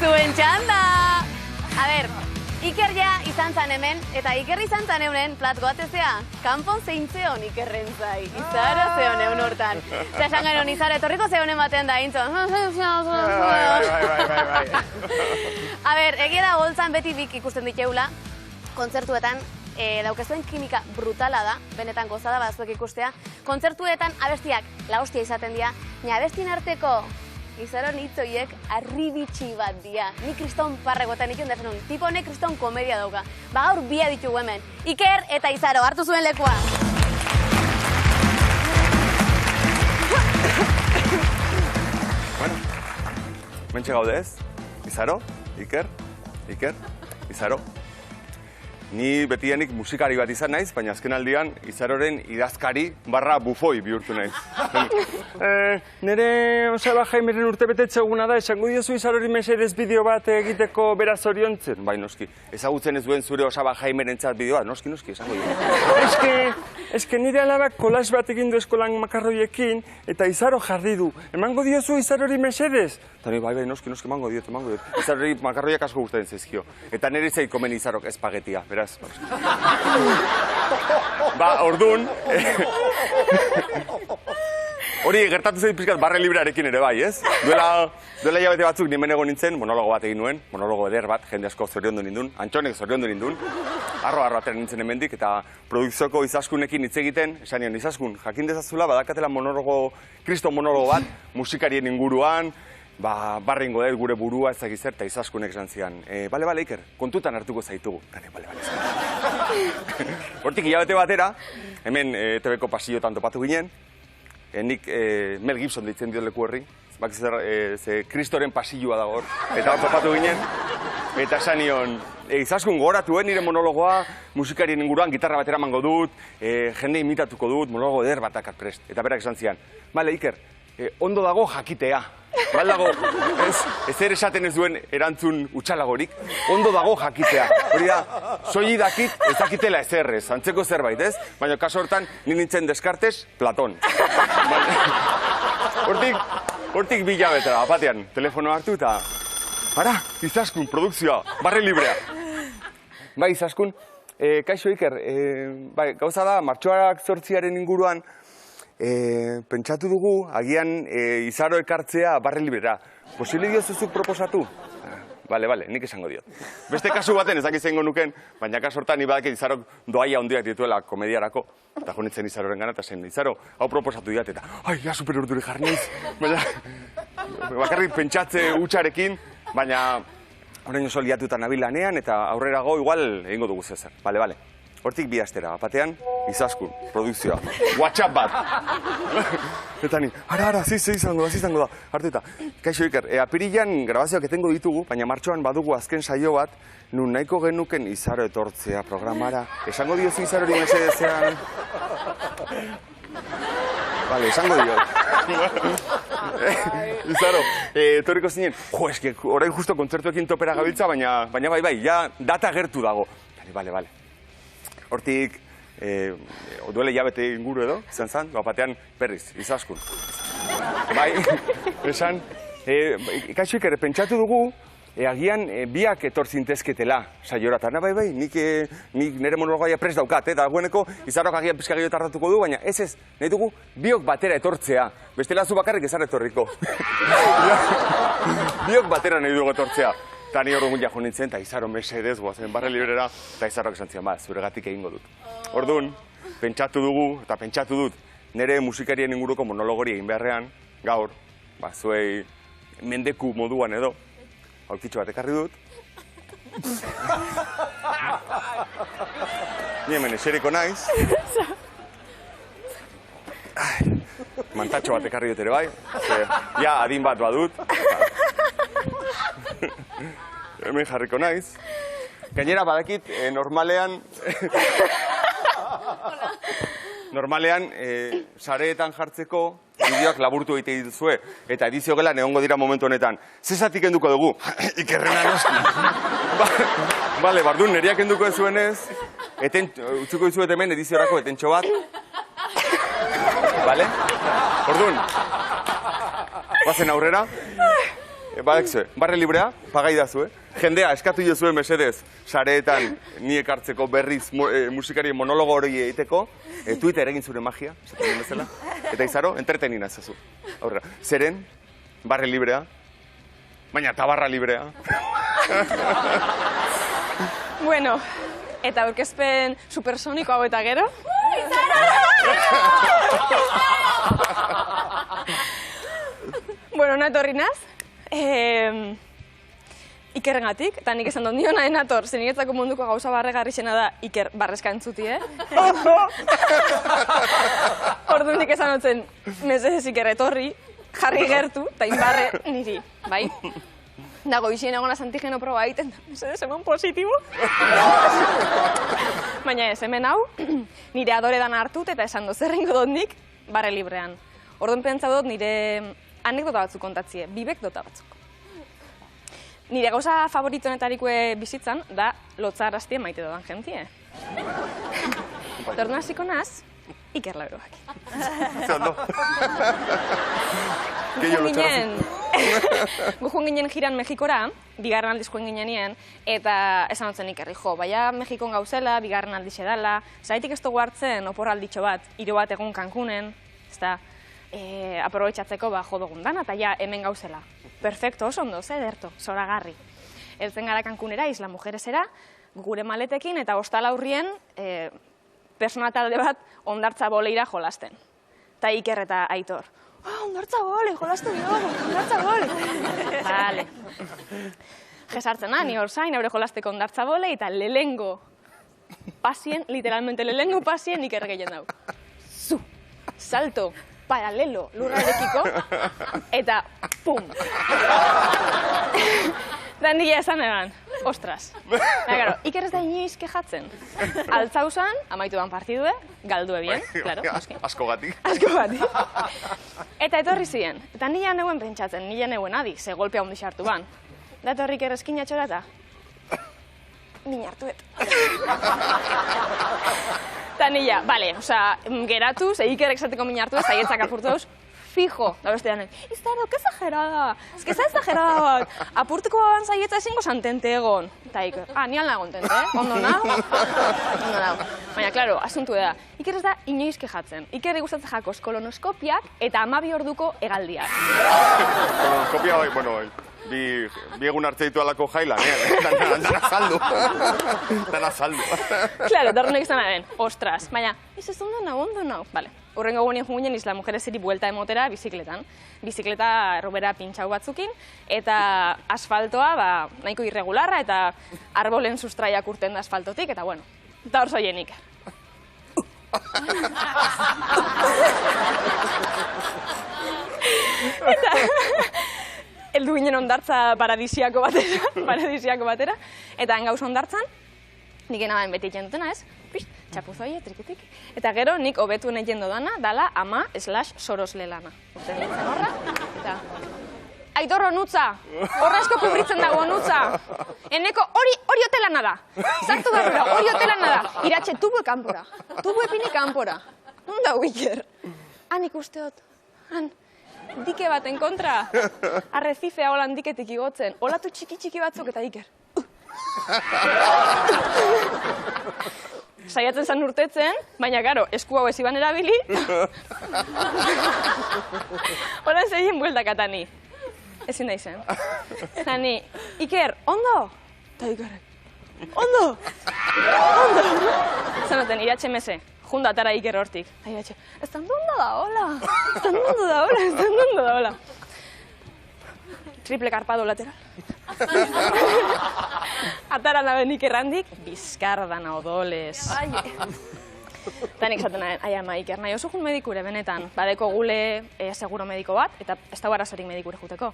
Zuen txanda! A ber, Iker ja izan zan hemen, eta Iker izan zan euren plat goatezea, kanpon zeintzeon Ikerren zai. Izaro zeon egun hortan. Eta esan gero, Izaro, etorriko zeonen batean da, intzon. Bai. A ber, egia da goltzan beti bik ikusten diteula, kontzertuetan, daukezuen kimika brutala da, benetan gozada bazuek ikustea. Kontzertuetan abestiak la hostia izaten dira, baina abestien arteko Izaron hitzoiek arribitxi bat dia. Ni kriston parregoetan ikon defenun. Tipo honek kriston komedia dauka. Ba gaur bia ditugu hemen. Iker eta Izaro, hartu zuen lekua. Bueno, mentxe gaude ez? Izaro, Iker, Izaro. Ni betianik musikari bat izan naiz, baina azken aldian Izaroren idazkari barra bufoi bihurtu naiz. Nere Osaba Jaimeren urtebetetxe eguna da, esango diozu Izarori mesedez bideo bat egiteko beraz oriontzen? Bai, noski, ezagutzen ez duen zure Osaba Jaimeren txat bideo bat, noski, esango diozu. Eske nire alabak kolas bat egin du eskolan makarroiekin, eta Izaro jarri du. Emango diozu Izarori mesedez? Eta bai, noski, emango diot. Izarori makarroiak asko gustatzen zaizkio. Eta nire zait komen Izarok espagetia, beraz. Ba, orduan, hori gertatu zait pizkat barre librearekin ere bai, ez? Duela hilabete batzuk nimen egon nintzen, monologo bat egin nuen, monologo eder bat, jende asko zoriondu nindun, Antxonek zoriondu nindun, arro atera nintzen hemendik, eta produkzioko Izaskunekin hitz egiten, esan nion, Izaskun, jakin dezazula, badakatela kriston monologo bat, musikarien inguruan, barrengo dut gure burua ez dakizer, eta Izaskunek esan zian. Bale, Iker, kontutan hartuko zaitugu. Bale. Hortik hilabete batera, hemen TV-ko pasillotan topatu ginen, nik Mel Gibson ditzen dio leku horri, ze Kristoren pasilloa dago hor, eta hor topatu ginen, eta esan nion, Izaskun gogoratu nire monologoa, musikarien inguruan, gitarra batera mango dut, jende imitatuko dut, monologo eder batakak prest. Eta berak esan zian, bale, Iker, ondo dago jakitea. Baldago, ez ere esaten ez duen erantzun utxalagorik, ondo dago jakitea. Hori da, soi dakit ez dakitela ezerrez, antzeko zerbait, ez? Baina kaso hortan, nintzen Descartes, Platón. Hortik bilabetera, apatean, telefono hartu eta... Ara, Izaskun, produkzioa, barre librea. Bai, Izaskun, kaixo Iker, gauza da, martxoarak 8 inguruan, pentsatu dugu, agian Izaro ekartzea barre librera. Posible diozuzuk proposatu? Bale, nik esango diot. Beste kasu baten ez dakizengo nuken, baina kasu hortan ni badakit Izarok doaia handiak dituela komediarako, eta jonitzen Izaroren gana, eta zen, Izaro, hau proposatu diat, eta ai, ja, super urduri jarniz. Bakarrik pentsatze hutsarekin, baina orain oso liatuta nabil lanean, eta aurrerago igual egingo dugu zezer. Bale. Hortik bi astera, batean, Izaskun, produkzioa, WhatsApp bat. Eta ni, ara, izango da, hartu eta. Kaixo Iker, apirilan grabazioak etengo ditugu, baina martxoan badugu azken saio bat, nun nahiko genuken Izaro etortzea programara. Esango diozu Izarori mesedezean? Bale, esango dio. Izaro, etorriko zinen, eske, orain justo kontzertuekin topera gabiltza, baina bai, ja data gertu dago. Bale. Hortik, duele hilabete inguru edo, izan zan, batean berriz, Izaskun. Bai, esan, kaixo Iker, pentsatu dugu, agian biak etor zintezketela saiora, eta bai, nik nire monologoia prest daukat, eta gueneko Izarok agian pizka gehiago tardatuko du, baina ez, nahi dugu biok batera etortzea, bestela zu bakarrik ezar etorriko. Biok batera nahi dugu etortzea. Eta ni hor jo nintzen, eta Izaro mesedez goazen barre librera, eta Izarok esan zian, zuregatik egingo dut. Orduan, pentsatu dugu, eta pentsatu dut, nire musikarien inguruko monologori egin beharrean, gaur, zuei mendeku moduan edo, aurkitxo bat ekarri dut. Ni hemen eseriko naiz. Mantatxo bat ekarri dut ere bai, ja adin bat badut. Hemen jarriko naiz. Gainera badakit, normalean sareetan jartzeko bideoak laburtu egite dituzue, eta edizio gelan egongo dira momentu honetan. Zezatik enduko dugu? Ikerrena noski. Bale, bardun, neriak enduko dezuenez, utzuko dizuet hemen ediziorako etentxo bat. Bale? Orduan, bazen aurrera. badakzue, barre librea, pagai dazue. Jendea, eskatu jozue mesedez, sareetan ni ekartzeko berriz musikarien monologo hori egiteko, Twitter egin zure magia, esaten den bezala, eta izaro, entretenina ezazu. Aurrera, zeren, barre librea, baina tabarra librea. Bueno, eta aurkezpen supersoniko hau eta gero. Bueno, natorri naz. Ikerrengatik, eta nik esan dut niona enator, zeniretzako munduko gauza barregarrixena da Iker barrezka entzuti, Orduan nik esan dutzen, mesedez Iker etorri, jarri gertu, eta inbarre niri, bai? Dago, izien egon antigeno proba egiten, mesedez eman positibo. Baina ez, hemen hau, nire adoredan hartut eta esan dut, zerrengo dut nik, barre librean. Orduan pentsa dut nire anekdota batzuk kontatzie, bibekdota batzuk. Nire gauza favoritonetarikoe bizitzan da lotzaraztie maite dodan jentie. Orduan hasiko naz, Iker Lauroak. Zondo. Gu joan ginen jiran Mexikora, bigarren aldiz joan ginenien, eta esan dutzen Ikerri, jo, baina Mexikon gauzela, bigarren aldiz edala, zaitik ez dugu hartzen oporralditxo bat, hiro bat egun Cancunen, ez da, aprobetxatzeko jo dugun dana, eta ja, hemen gauzela. Perfecto, oso ondo, ederto, zoragarri. Eltzen gara Cancunera, Isla Mujeresera, gure maletekin, eta hostal aurrien, persona talde bat ondartza boleira jolasten. Ta Iker eta Aitor. Ondartza bole, jolasten dugu, ondartza bole. Vale. Jesartzen da, ni hor zain, eure jolasteko ondartza bole, eta lehengo pasien, literalmente lehengo pasien Iker gehien dau. Zu, salto, paralelo, lurrarekiko, eta pum. Da nila esan egan, ostras. Iker ez da inoiz kejatzen. Altzausan, amaitu dan partidue, galdue bien, claro. Asko gatik. Asko gatik. Eta etorri ziren. Eta nila neuen pentsatzen, nila neuen adi, ze golpea hondi sartu ban. Da etorri Iker eskin atxora eta nina hartuet. Eta nila, bale, osea, geratu, ze Ikerek zateko mina hartu ez, zaietzak apurtu dauz, fijo, da beste danek, izaro, que exagerada, ez que za exagerada bat, apurtuko baban zaietza ezingo santente egon. Eta Iker, ni alna egon tente, ondo nago? Ondo nago. Baina, klaro, asuntu da, Iker ez da inoiz kejatzen. Iker gustatzen jakoz kolonoskopiak eta 12 orduko hegaldiak. Kolonoskopia, bueno, bi egun hartze ditu alako jailan, dana saldu. Dana saldu. Claro, darrunek izan aden, ostras, baina, ez ondo nago, Vale. Horrengo guenien junginen Isla Mujereseri buelta emotera bizikletan. Bizikleta errobera pintxau batzukin, eta asfaltoa nahiko irregularra, eta arbolen sustraiak urten da asfaltotik, eta bueno, eta hor zoien Iker. Eta heldu ginen ondartza paradisiako batera, eta gauz ondartzan, nik enabaen beti egin dutena ez, txapuzoie, trikitik. Eta gero nik hobetuen egin dudana, dala ama/sorosle lana. Urten nintzen horra, eta Aitor honutza, horra esko kubritzen dago honutza. Eneko hori hotelana da, sartu barrura, hori hotelana da. Iratxe, tubu epini kanpora. Nunda Iker? Han ikusteot, han. Dike baten kontra, arrezifea holan diketik igotzen, olatu txiki batzuk eta Iker. Saiatzen zan urtetzen, baina garo, esku hau ez iban erabili. Horan zeien bueltakatani. Ezin da izen. Zani, Iker, ondo? Eta Ikerrek, ondo? Zanoten, iratxe meze. Junda atara Iker hortik. Eta iratxe, ez da ondo da hola. Triple carpado lateral. Atara naben Iker handik, bizkardana odolez. Eta nik esaten nahi ama Iker, nahi oso jun medikure benetan. Badeko gule seguro mediko bat, eta ez da arazorik medikure juteko.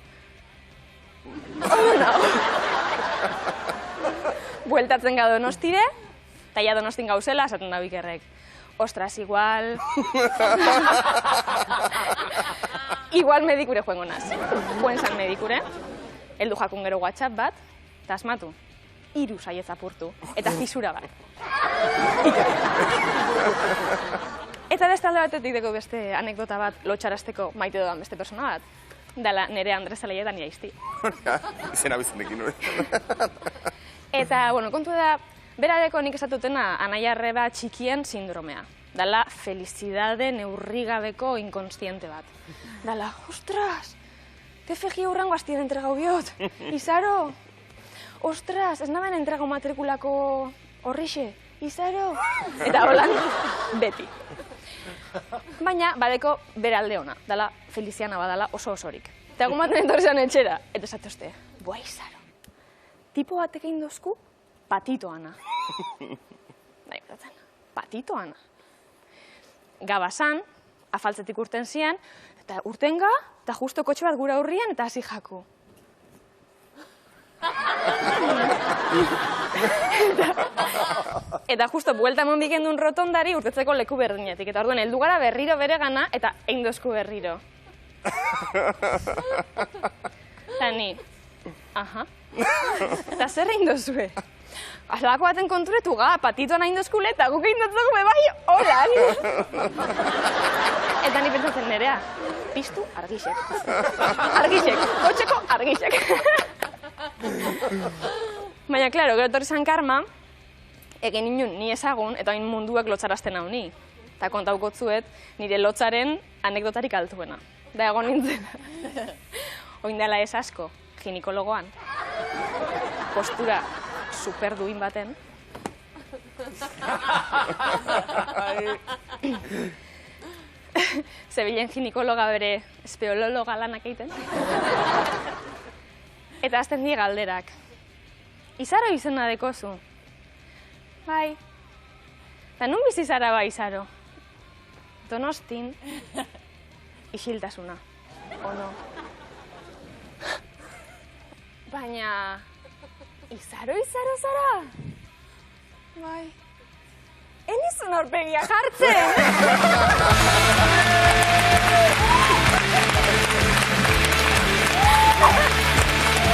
Bueltatzen gau Donostire, eta ja Donostin gauzela, esaten da Ikerrek. Ostras, igual medikure joengo naz. Joen zan medikure, heldu jakun gero WhatsApp bat, eta asmatu, 3 saiez apurtu, eta fisura bat. Eta beste alde batetik deko beste anekdota bat lotxarazteko maite dodan beste persona bat. dala nere Andrezaleia eta niaizti. Izena bizenekin nuen. Eta, bueno, kontu da, beradeko nik esatutena anaia arreba txikien sindromea. Dala felizidade neurrigabeko inkonstiente bat. Dala, ostras, TFG hurrengo astien entregau biot. Izaro, ostras, ez naben entregau matrikulako horrixe. Izaro. Eta holan, beti. Baina, badeko bere alde ona. Dala, feliziana badala oso osorik. Eta egun baten entorrean etxera. Eta esatuzte, boa Izaro. Tipo batek egin dozku, patito ana. Nahi betatzen, patito ana. Gabasan, afaltzetik urten zian, eta urtenga, eta justo kotxe bat gura hurrien, eta hasi jaku. Eta justo buelta eman bikendun rotondari urtetzeko leku berdinetik. Eta orduan, heldu gara berriro bere gana, eta egin dozku berriro. Eta ni, aha. Eta zer egin dozue? Alako baten konturetu ga, patitoan egin dozkule, eta guk egin dozku bebai, holan. Eta ni pentsatzen nerea, piztu argixek. Argixek, kotxeko argixek. Baina, klaro, gero etorri zan karma, egin inun ni ezagun, eta hain munduak lotxarazten hau ni. Eta kontaukotzuet, nire lotzaren anekdotarik altuena. Da egon nintzen. Oindala ez asko, ginekologoan. Postura super duin baten. Zebilen ginekologa bere espeolologa lanak egiten. Eta azten die galderak. Izaro izena dekozu. Bai. Eta nun bizi zara bai, Izaro? Donostin. Isiltasuna. Ono. Baina... Izaro zara? Bai. Enizun aurpegia jartzen!